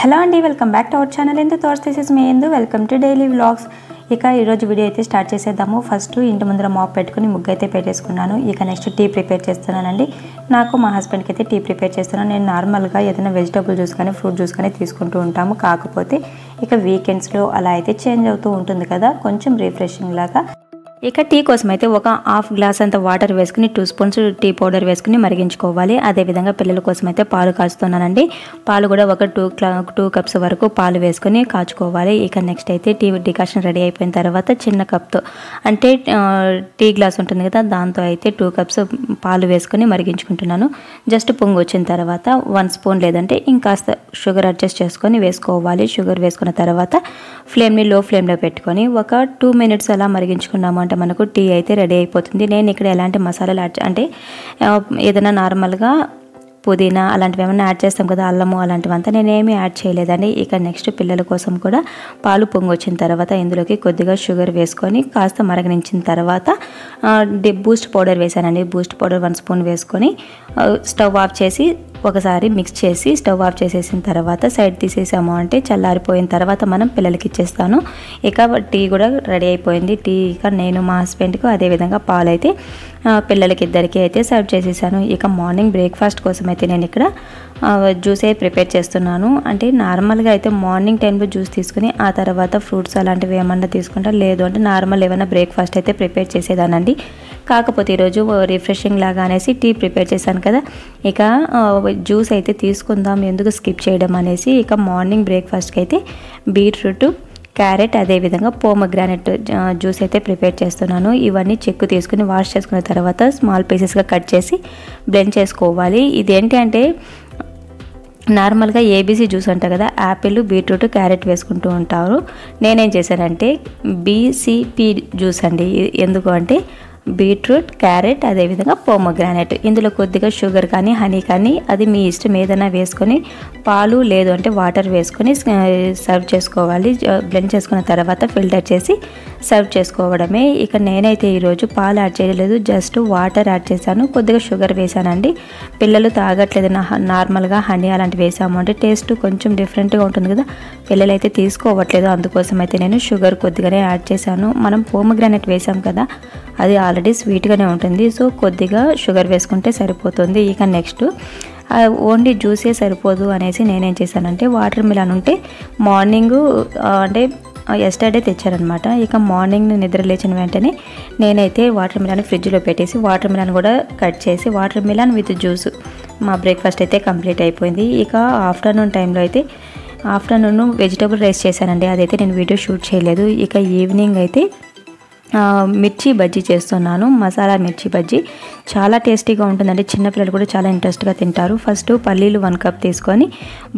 Hello అండి, welcome back to our channel Indu thoughts. This is me Indu. Welcome to daily vlogs. ఇక ఈరోజు video అయితే start చేసేద్దాము. First ఇంటి ముందర మాప్ పెట్టుకుని ముగ్గు అయితే పెట్టేసుకున్నాను. ఇక నెక్స్ట్ టీ ప్రిపేర్ చేస్తున్నానండి. నాకు మా హస్బెండ్కి అయితే టీ ప్రిపేర్ చేస్తున్నాను. నేను నార్మల్గా ఏదైనా వెజిటబుల్ జ్యూస్ కానీ ఫ్రూట్ జ్యూస్ కానీ తీసుకుంటూ ఉంటాము. కాకపోతే ఇక వీకెండ్స్లో అలా అయితే చేంజ్ అవుతూ ఉంటుంది కదా, కొంచెం రిఫ్రెషింగ్ లాగా. ఇక టీ కోసం అయితే ఒక హాఫ్ గ్లాస్ అంత వాటర్ వేసుకుని 2 స్పూన్స్ టీ పౌడర్ వేసుకుని మరిగించుకోవాలి. అదేవిధంగా పిల్లల కోసం అయితే పాలు కాచుతున్నానండి. పాలు కూడా ఒక 2 కప్స్ వరకు పాలు వేసుకొని కాచుకోవాలి. ఇక నెక్స్ట్ అయితే టీ డికాషన్ రెడీ అయిపోయిన తర్వాత చిన్న కప్తో అంటే టీ గ్లాస్ ఉంటుంది కదా, దాంతో అయితే 2 కప్స్ పాలు వేసుకొని మరిగించుకుంటున్నాను. జస్ట్ పొంగు వచ్చిన తర్వాత 1 స్పూన్ లేదంటే ఇంకాస్త షుగర్ అడ్జస్ట్ చేసుకొని వేసుకోవాలి. షుగర్ వేసుకున్న తర్వాత ఫ్లేమ్ని లో ఫ్లేమ్లో పెట్టుకొని ఒక 2 మినిట్స్ అలా మరిగించుకున్నాము అంటే మనకు టీ అయితే రెడీ అయిపోతుంది. నేను ఇక్కడ ఎలాంటి మసాలాలు అంటే ఏదైనా నార్మల్గా పుదీనా అలాంటివి ఏమైనా యాడ్ చేస్తాం కదా, అల్లము అలాంటివంతా నేనేమీ యాడ్ చేయలేదండి. ఇక నెక్స్ట్ పిల్లల కోసం కూడా పాలు పొంగి వచ్చిన తర్వాత ఇందులోకి కొద్దిగా షుగర్ వేసుకొని కాస్త మరగనించిన తర్వాత బూస్ట్ పౌడర్ వేసానండి. బూస్ట్ పౌడర్ 1 స్పూన్ వేసుకొని స్టవ్ ఆఫ్ చేసి ఒకసారి మిక్స్ చేసి స్టవ్ ఆఫ్ చేసేసిన తర్వాత సైడ్ తీసేసాము అంటే చల్లారిపోయిన తర్వాత మనం పిల్లలకి ఇచ్చేస్తాను. ఇక టీ కూడా రెడీ అయిపోయింది. టీ ఇక నేను మా హస్బెండ్కు అదేవిధంగా పాలు అయితే పిల్లలకి ఇద్దరికి అయితే సర్వ్ చేసేసాను. ఇక మార్నింగ్ బ్రేక్ఫాస్ట్ కోసం అయితే నేను ఇక్కడ జ్యూసే ప్రిపేర్ చేస్తున్నాను. అంటే నార్మల్గా అయితే మార్నింగ్ టైంలో జ్యూస్ తీసుకుని ఆ తర్వాత ఫ్రూట్స్ అలాంటివి ఏమన్నా తీసుకుంటా, లేదు అంటే నార్మల్ ఏమైనా బ్రేక్ఫాస్ట్ అయితే ప్రిపేర్ చేసేదానండి. కాకపోతే ఈరోజు రిఫ్రెషింగ్ లాగా అనేసి టీ ప్రిపేర్ చేశాను కదా, ఇక జ్యూస్ అయితే తీసుకుందాం, ఎందుకు స్కిప్ చేయడం అనేసి ఇక మార్నింగ్ బ్రేక్ఫాస్ట్కి అయితే బీట్రూట్, క్యారెట్ అదేవిధంగా పోమగ్రానైట్ జ్యూస్ అయితే ప్రిపేర్ చేస్తున్నాను. ఇవన్నీ చెక్కు తీసుకుని వాష్ చేసుకున్న తర్వాత స్మాల్ పీసెస్గా కట్ చేసి బ్లెండ్ చేసుకోవాలి. ఇదేంటి అంటే నార్మల్గా ఏబీసీ జ్యూస్ అంటారు కదా, యాపిల్, బీట్రూట్, క్యారెట్ వేసుకుంటూ ఉంటారు. నేనేం చేశానంటే బీసీపీ జ్యూస్ అండి. ఎందుకు అంటే బీట్రూట్, క్యారెట్ అదేవిధంగా పోమగ్రానైట్, ఇందులో కొద్దిగా షుగర్ కానీ హనీ కానీ అది మీ ఇష్టం ఏదైనా వేసుకొని పాలు లేదు అంటే వాటర్ వేసుకొని సర్వ్ చేసుకోవాలి. బ్లెండ్ చేసుకున్న తర్వాత ఫిల్టర్ చేసి సర్వ్ చేసుకోవడమే. ఇక నేనైతే ఈరోజు పాలు యాడ్ చేయలేదు, జస్ట్ వాటర్ యాడ్ చేశాను, కొద్దిగా షుగర్ వేసానండి. పిల్లలు తాగట్లేదు, నార్మల్గా హనీ అలాంటివి వేసాము అంటే టేస్ట్ కొంచెం డిఫరెంట్గా ఉంటుంది కదా, పిల్లలు అయితే తీసుకోవట్లేదు. అందుకోసం అయితే నేను షుగర్ కొద్దిగానే యాడ్ చేశాను. మనం పోమగ్రానైట్ వేసాం కదా, అది ఆల్రెడీ స్వీట్గానే ఉంటుంది, సో కొద్దిగా షుగర్ వేసుకుంటే సరిపోతుంది. ఇక నెక్స్ట్ ఓన్లీ జ్యూసే సరిపోదు అనేసి నేనేం చేశానంటే వాటర్ మిలన్ ఉంటే మార్నింగ్ అంటే ఎస్టర్డే తెచ్చారనమాట. ఇక మార్నింగ్ నిద్ర లేచిన వెంటనే నేనైతే వాటర్ మిలన్ ఫ్రిడ్జ్లో పెట్టేసి వాటర్ మిలన్ కూడా కట్ చేసి వాటర్ మిలన్ విత్ జ్యూస్ మా బ్రేక్ఫాస్ట్ అయితే కంప్లీట్ అయిపోయింది. ఇక ఆఫ్టర్నూన్ టైంలో అయితే ఆఫ్టర్నూన్ వెజిటబుల్ రైస్ చేశానండి, అదైతే నేను వీడియో షూట్ చేయలేదు. ఇక ఈవినింగ్ అయితే మిర్చి బజ్జీ చేస్తున్నాను. మసాలా మిర్చి బజ్జీ చాలా టేస్టీగా ఉంటుందండి, చిన్నపిల్లలు కూడా చాలా ఇంట్రెస్ట్గా తింటారు. ఫస్ట్ పల్లీలు 1 కప్ తీసుకొని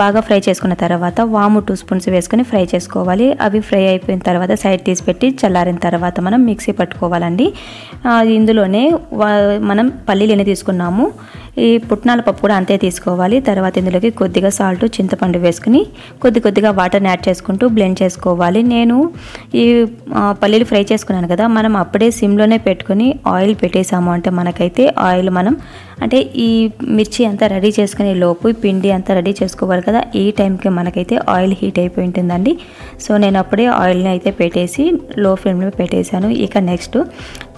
బాగా ఫ్రై చేసుకున్న తర్వాత వాము 2 స్పూన్స్ వేసుకొని ఫ్రై చేసుకోవాలి. అవి ఫ్రై అయిపోయిన తర్వాత సైడ్ తీసి పెట్టి చల్లారిన తర్వాత మనం మిక్సీ పట్టుకోవాలండి. ఇందులోనే మనం పల్లీలు ఎన్ని తీసుకున్నాము, ఈ పుట్నాల పప్పు కూడా అంతే తీసుకోవాలి. తర్వాత ఇందులోకి కొద్దిగా సాల్ట్, చింతపండు వేసుకుని కొద్దిగా వాటర్ని యాడ్ చేసుకుంటూ బ్లెండ్ చేసుకోవాలి. నేను ఈ పల్లీలు ఫ్రై చేసుకున్నాను కదా, మనం అప్పుడే సిమ్లోనే పెట్టుకుని ఆయిల్ పెట్టేసాము అంటే మనకైతే ఆయిల్ మనం అంటే ఈ మిర్చి అంతా రెడీ చేసుకునే లోపు పిండి అంతా రెడీ చేసుకోవాలి కదా, ఈ టైంకి మనకైతే ఆయిల్ హీట్ అయిపోయి ఉంటుందండి. సో నేను అప్పుడే ఆయిల్ని అయితే పెట్టేసి లో ఫ్లేమ్లో పెట్టేశాను. ఇక నెక్స్ట్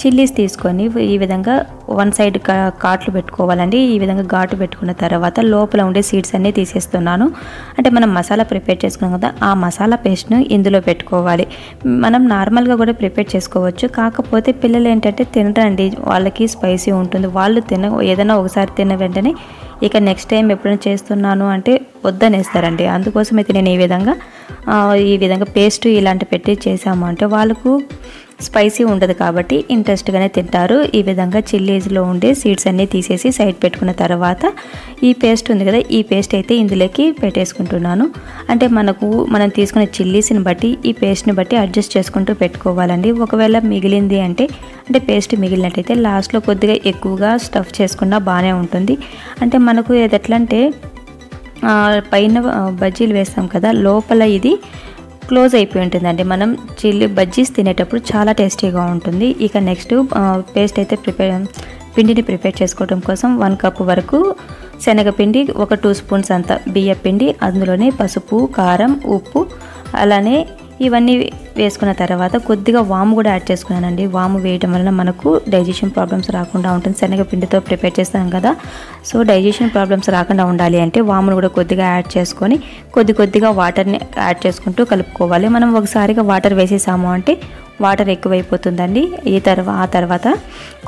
చిల్లీస్ తీసుకొని ఈ విధంగా 1 సైడ్ ఘాట్లు పెట్టుకోవాలండి. ఈ విధంగా ఘాటు పెట్టుకున్న తర్వాత లోపల ఉండే సీడ్స్ అన్నీ తీసేస్తున్నాను. అంటే మనం మసాలా ప్రిపేర్ చేసుకున్నాం కదా, ఆ మసాలా పేస్ట్ను ఇందులో పెట్టుకోవాలి. మనం నార్మల్గా కూడా ప్రిపేర్ చేసుకోవచ్చు, కాకపోతే పిల్లలు ఏంటంటే తినరండి, వాళ్ళకి స్పైసీ ఉంటుంది, వాళ్ళు ఏదైనా ఒకసారి తిన్న వెంటనే ఇక నెక్స్ట్ టైం ఎప్పుడైనా చేస్తున్నాను అంటే వద్దనేస్తారండి. అందుకోసం అయితే నేను ఈ విధంగా పేస్ట్ ఇలాంటి పెట్టి చేసాము అంటే వాళ్ళకు స్పైసీ ఉండదు కాబట్టి ఇంట్రెస్ట్గానే తింటారు. ఈ విధంగా చిల్లీస్లో ఉండే సీడ్స్ అన్నీ తీసేసి సైడ్ పెట్టుకున్న తర్వాత ఈ పేస్ట్ ఉంది కదా, ఈ పేస్ట్ అయితే ఇందులోకి పెట్టేసుకుంటున్నాను. అంటే మనం తీసుకున్న చిల్లీస్ని బట్టి ఈ పేస్ట్ని బట్టి అడ్జస్ట్ చేసుకుంటూ పెట్టుకోవాలండి. ఒకవేళ మిగిలింది అంటే పేస్ట్ మిగిలినట్టయితే లాస్ట్లో కొద్దిగా ఎక్కువగా స్టఫ్ చేసుకున్నా బాగానే ఉంటుంది. అంటే మనకు ఎట్లా అంటే పైన బజ్జీలు వేస్తాం కదా, లోపల ఇది క్లోజ్ అయిపోయి ఉంటుందండి. మనం చిల్లీ బజ్జీస్ తినేటప్పుడు చాలా టేస్టీగా ఉంటుంది. ఇక నెక్స్ట్ పేస్ట్ అయితే పిండిని ప్రిపేర్ చేసుకోవడం కోసం 1 కప్ వరకు శనగపిండి, ఒక 2 స్పూన్స్ అంత బియ్యం పిండి, అందులోనే పసుపు, కారం, ఉప్పు, అలానే ఇవన్నీ వేసుకున్న తర్వాత కొద్దిగా వాము కూడా యాడ్ చేసుకున్నానండి. వాము వేయడం వలన మనకు డైజెషన్ ప్రాబ్లమ్స్ రాకుండా ఉంటుంది. శనగపిండితో ప్రిపేర్ చేస్తాం కదా, సో డైజెషన్ ప్రాబ్లమ్స్ రాకుండా ఉండాలి అంటే వామును కూడా కొద్దిగా యాడ్ చేసుకొని కొద్దిగా వాటర్ని యాడ్ చేసుకుంటూ కలుపుకోవాలి. మనం ఒకసారిగా వాటర్ వేసేసాము అంటే వాటర్ ఎక్కువైపోతుందండి. ఆ తర్వాత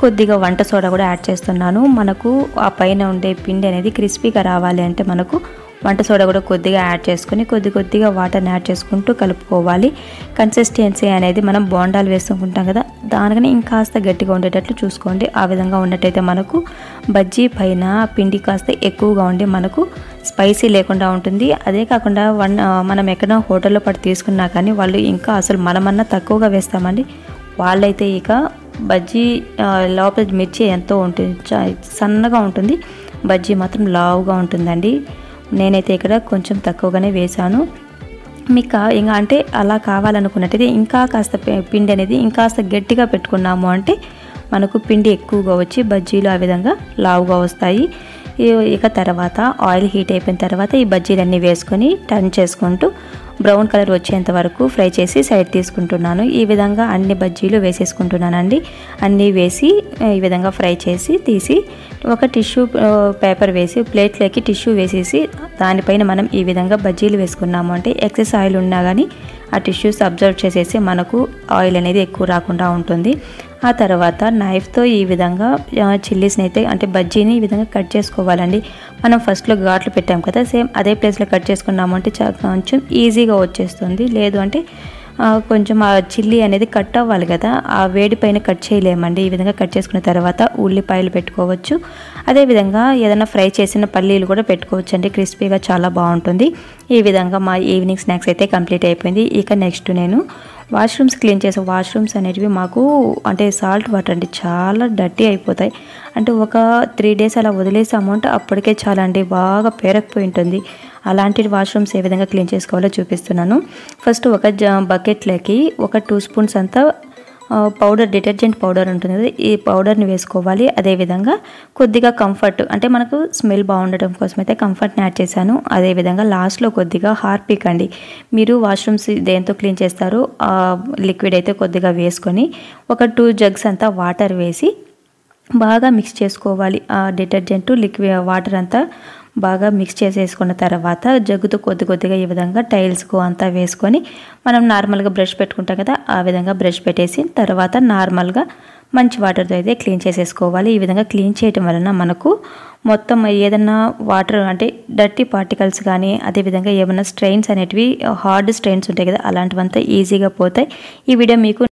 కొద్దిగా వంట సోడా కూడా యాడ్ చేస్తున్నాను. మనకు ఆ పైన ఉండే పిండి అనేది క్రిస్పీగా రావాలి అంటే మనకు వంట సోడా కూడా కొద్దిగా యాడ్ చేసుకొని కొద్దిగా వాటర్ని యాడ్ చేసుకుంటూ కలుపుకోవాలి. కన్సిస్టెన్సీ అనేది మనం బోండాలు వేసుకుంటాం కదా, దానికని ఇంకాస్త గట్టిగా ఉండేటట్లు చూసుకోండి. ఆ విధంగా ఉన్నట్టయితే మనకు బజ్జీ పైన పిండి కాస్త ఎక్కువగా ఉండి మనకు స్పైసీ లేకుండా ఉంటుంది. అదే కాకుండా మనం ఎక్కడ హోటల్లో పడి తీసుకున్నా కానీ వాళ్ళు ఇంకా అసలు మనమన్నా తక్కువగా వేస్తామండి. వాళ్ళైతే ఇక బజ్జీ లోపల మిర్చి ఎంతో ఉంటుంది, సన్నగా ఉంటుంది, బజ్జీ మాత్రం లావుగా ఉంటుందండి. నేనైతే ఇక్కడ కొంచెం తక్కువగానే వేశాను. మీకు ఇంకా అంటే అలా కావాలనుకున్నట్టయితే ఇంకా కాస్త పిండి అనేది ఇంకాస్త గట్టిగా పెట్టుకున్నాము అంటే మనకు పిండి ఎక్కువగా వచ్చి బజ్జీలు ఆ విధంగా లావుగా వస్తాయి. ఇక తర్వాత ఆయిల్ హీట్ అయిపోయిన తర్వాత ఈ బజ్జీలన్నీ వేసుకొని టర్న్ చేసుకుంటూ బ్రౌన్ కలర్ వచ్చేంత వరకు ఫ్రై చేసి సైడ్ తీసుకుంటున్నాను. ఈ విధంగా అన్ని బజ్జీలు వేసేసుకుంటున్నానండి. అన్నీ వేసి ఈ విధంగా ఫ్రై చేసి తీసి ఒక టిష్యూ పేపర్ వేసి ప్లేట్లోకి టిష్యూ వేసేసి దానిపైన మనం ఈ విధంగా బజ్జీలు వేసుకున్నాము అంటే ఎక్సెస్ ఆయిల్ ఉన్నా కానీ ఆ టిష్యూస్ అబ్జర్వ్ చేసేసి మనకు ఆయిల్ అనేది ఎక్కువ రాకుండా ఉంటుంది. ఆ తర్వాత నైఫ్తో ఈ విధంగా చిల్లీస్ని అయితే అంటే బజ్జీని ఈ విధంగా కట్ చేసుకోవాలండి. మనం ఫస్ట్లో ఘాట్లు పెట్టాం కదా, సేమ్ అదే ప్లేస్లో కట్ చేసుకున్నాము అంటే కొంచెం ఈజీగా వచ్చేస్తుంది. లేదు అంటే కొంచెం ఆ చిల్లీ అనేది కట్ అవ్వాలి కదా, ఆ వేడి పైన కట్ చేయలేమండి. ఈ విధంగా కట్ చేసుకున్న తర్వాత ఉల్లిపాయలు పెట్టుకోవచ్చు. అదేవిధంగా ఏదైనా ఫ్రై చేసిన పల్లీలు కూడా పెట్టుకోవచ్చు అండి, క్రిస్పీగా చాలా బాగుంటుంది. ఈ విధంగా మా ఈవినింగ్ స్నాక్స్ అయితే కంప్లీట్ అయిపోయింది. ఇక నెక్స్ట్ నేను వాష్రూమ్స్ క్లీన్ చేసే వాష్రూమ్స్ అనేటివి మాకు అంటే సాల్ట్ వాటర్ అండి చాలా డర్టీ అయిపోతాయి. అంటే ఒక 3 days అలా వదిలేసాము అంటే అప్పటికే చాలా అండి బాగా పేరకపోయి ఉంటుంది. అలాంటి వాష్రూమ్స్ ఏ విధంగా క్లీన్ చేసుకోవాలో చూపిస్తున్నాను. ఫస్ట్ ఒక బకెట్లోకి ఒక 2 స్పూన్స్ అంతా పౌడర్, డిటర్జెంట్ పౌడర్ ఉంటుంది కదా, ఈ పౌడర్ని వేసుకోవాలి. అదేవిధంగా కొద్దిగా కంఫర్ట్ అంటే మనకు స్మెల్ బాగుండటం కోసం అయితే కంఫర్ట్ని యాడ్ చేశాను. అదేవిధంగా లాస్ట్లో కొద్దిగా హార్పిక్ అండి, మీరు వాష్రూమ్స్ దేంతో క్లీన్ చేస్తారో ఆ లిక్విడ్ అయితే కొద్దిగా వేసుకొని ఒక 2 jugs అంతా వాటర్ వేసి బాగా మిక్స్ చేసుకోవాలి. ఆ డిటర్జెంట్ లిక్విడ్ వాటర్ అంతా బాగా మిక్స్ చేసేసుకున్న తర్వాత జగ్గుతో కొద్దిగా ఈ విధంగా టైల్స్కు అంతా వేసుకొని మనం నార్మల్గా బ్రష్ పెట్టుకుంటాం కదా, ఆ విధంగా బ్రష్ పెట్టేసి తర్వాత నార్మల్గా మంచి వాటర్తో అయితే క్లీన్ చేసేసుకోవాలి. ఈ విధంగా క్లీన్ చేయడం వలన మనకు మొత్తం ఏదన్నా వాటర్ అంటే డర్టీ పార్టికల్స్ కానీ అదేవిధంగా ఏమైనా స్ట్రెయిన్స్ అనేటివి హార్డ్ స్ట్రెయిన్స్ ఉంటాయి కదా, అలాంటివంతా ఈజీగా పోతాయి. ఈ వీడియో మీకు